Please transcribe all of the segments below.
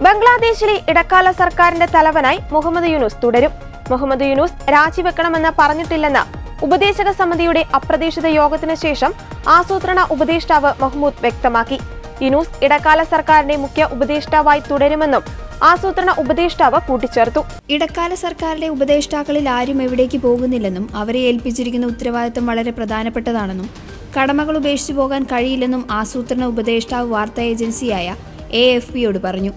ബംഗ്ലാദേശിലെ ഇടക്കാല സർക്കാരിന്റെ തലവനായി മുഹമ്മദ് യൂനുസ് തുടരും. മുഹമ്മദ് യൂനുസ് രാജിവെക്കണമെന്ന് പറഞ്ഞിട്ടില്ലെന്ന് ഉപദേശക സമിതിയുടെ അപ്രതീക്ഷിത യോഗത്തിന് ശേഷം ആസൂത്രണ ഉപദേഷ്ടാവ് മഹ്മൂദ് വ്യക്തമാക്കി. യൂനുസ് ഇടക്കാല സർക്കാരിന്റെ മുഖ്യ ഉപദേഷ്ടാവായി തുടരുമെന്നും ആസൂത്രണ ഉപദേഷ്ടാവ് കൂട്ടിച്ചേർത്തു. ഇടക്കാല സർക്കാരിന്റെ ഉപദേഷ്ടാക്കളിൽ ആരും എവിടേക്ക് പോകുന്നില്ലെന്നും അവരെ ഏൽപ്പിച്ചിരിക്കുന്ന ഉത്തരവാദിത്തം വളരെ പ്രധാനപ്പെട്ടതാണെന്നും കടമകൾ ഉപേക്ഷിച്ചു പോകാൻ കഴിയില്ലെന്നും ആസൂത്രണ ഉപദേഷ്ടാവ് വാർത്താ ഏജൻസിയായ AFP-യോട് പറഞ്ഞു.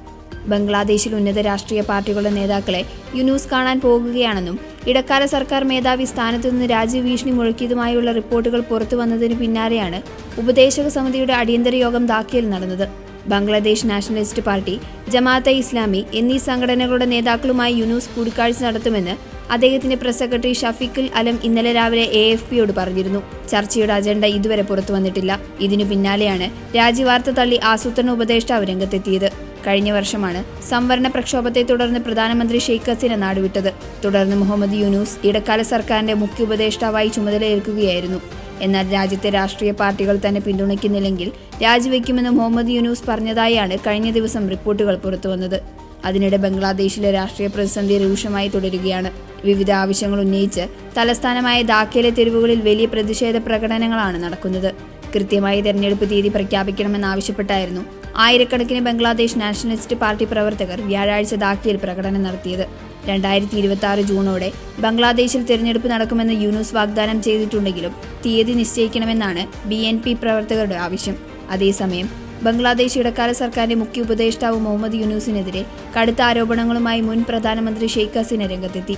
ബംഗ്ലാദേശിൽ ഉന്നത രാഷ്ട്രീയ പാർട്ടികളുടെ നേതാക്കളെ യൂനുസ് കാണാൻ പോകുകയാണെന്നും ഇടക്കാല സർക്കാർ മേധാവി സ്ഥാനത്തു നിന്ന് രാജ്യഭീഷണി മുഴക്കിയതുമായുള്ള റിപ്പോർട്ടുകൾ പുറത്തു വന്നതിന് പിന്നാലെയാണ് ഉപദേശക സമിതിയുടെ അടിയന്തര യോഗം ധാക്കയിൽ നടന്നത്. ബംഗ്ലാദേശ് നാഷണലിസ്റ്റ് പാർട്ടി, ജമാഅത്തെ ഇസ്ലാമി എന്നീ സംഘടനകളുടെ നേതാക്കളുമായി യൂനുസ് കൂടിക്കാഴ്ച നടത്തുമെന്ന് അദ്ദേഹത്തിന്റെ പ്രസ് സെക്രട്ടറി ഷഫീഖുൽ അലം ഇന്നലെ രാവിലെ AFP-യോട് പറഞ്ഞിരുന്നു. ചർച്ചയുടെ അജണ്ട ഇതുവരെ പുറത്തു വന്നിട്ടില്ല. ഇതിനു പിന്നാലെയാണ് രാജ്യവാർത്ത തള്ളി ആസൂത്രണ ഉപദേഷ്ടാവ് രംഗത്തെത്തിയത്. കഴിഞ്ഞ വർഷമാണ് സംവരണ പ്രക്ഷോഭത്തെ തുടർന്ന് പ്രധാനമന്ത്രി ഷെയ്ഖ് ഹസീന നാടുവിട്ടത്. തുടർന്ന് മുഹമ്മദ് യൂനുസ് ഇടക്കാല സർക്കാരിന്റെ മുഖ്യ ഉപദേഷ്ടാവായി ചുമതലയേൽക്കുകയായിരുന്നു. എന്നാൽ രാജ്യത്തെ രാഷ്ട്രീയ പാർട്ടികൾ തന്നെ പിന്തുണയ്ക്കുന്നില്ലെങ്കിൽ രാജിവെക്കുമെന്ന് മുഹമ്മദ് യൂനുസ് പറഞ്ഞതായാണ് കഴിഞ്ഞ ദിവസം റിപ്പോർട്ടുകൾ പുറത്തുവന്നത്. അതിനിടെ ബംഗ്ലാദേശിലെ രാഷ്ട്രീയ പ്രതിസന്ധി രൂക്ഷമായി തുടരുകയാണ്. വിവിധ ആവശ്യങ്ങൾ ഉന്നയിച്ച് തലസ്ഥാനമായ ധാക്കയിലെ തെരുവുകളിൽ വലിയ പ്രതിഷേധ പ്രകടനങ്ങളാണ് നടക്കുന്നത്. കൃത്യമായി തെരഞ്ഞെടുപ്പ് തീയതി പ്രഖ്യാപിക്കണമെന്നാവശ്യപ്പെട്ടായിരുന്നു ആയിരക്കണക്കിന് ബംഗ്ലാദേശ് നാഷണലിസ്റ്റ് പാർട്ടി പ്രവർത്തകർ വ്യാഴാഴ്ച ധാക്കയിൽ പ്രകടനം നടത്തിയത്. 2026 ജൂണോടെ ബംഗ്ലാദേശിൽ തെരഞ്ഞെടുപ്പ് നടക്കുമെന്ന് യൂനുസ് വാഗ്ദാനം ചെയ്തിട്ടുണ്ടെങ്കിലും തീയതി നിശ്ചയിക്കണമെന്നാണ് BNP പ്രവർത്തകരുടെ ആവശ്യം. അതേസമയം ബംഗ്ലാദേശ് ഇടക്കാല സർക്കാരിന്റെ മുഖ്യ ഉപദേഷ്ടാവ് മുഹമ്മദ് യൂനുസിനെതിരെ കടുത്ത ആരോപണങ്ങളുമായി മുൻ പ്രധാനമന്ത്രി ഷെയ്ഖ് ഹസീന രംഗത്തെത്തി.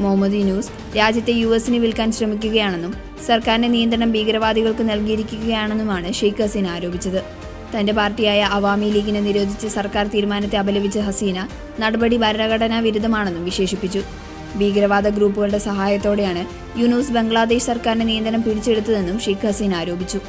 മുഹമ്മദ് യൂനുസ് രാജ്യത്തെ US-ന് വിൽക്കാൻ ശ്രമിക്കുകയാണെന്നും സർക്കാരിന്റെ നിയന്ത്രണം ഭീകരവാദികൾക്ക് നൽകിയിരിക്കുകയാണെന്നുമാണ് ഷെയ്ഖ് ഹസീന ആരോപിച്ചത്. തന്റെ പാർട്ടിയായ അവാമി ലീഗിനെ നിരോധിച്ച സർക്കാർ തീരുമാനത്തെ അപലപിച്ച ഹസീന നടപടി ഭരണഘടനാ വിരുദ്ധമാണെന്നും വിശേഷിപ്പിച്ചു. ഭീകരവാദ ഗ്രൂപ്പുകളുടെ സഹായത്തോടെയാണ് യൂനുസ് ബംഗ്ലാദേശ് സർക്കാരിന്റെ നിയന്ത്രണം പിടിച്ചെടുത്തതെന്നും ഷെയ്ഖ് ഹസീന ആരോപിച്ചു.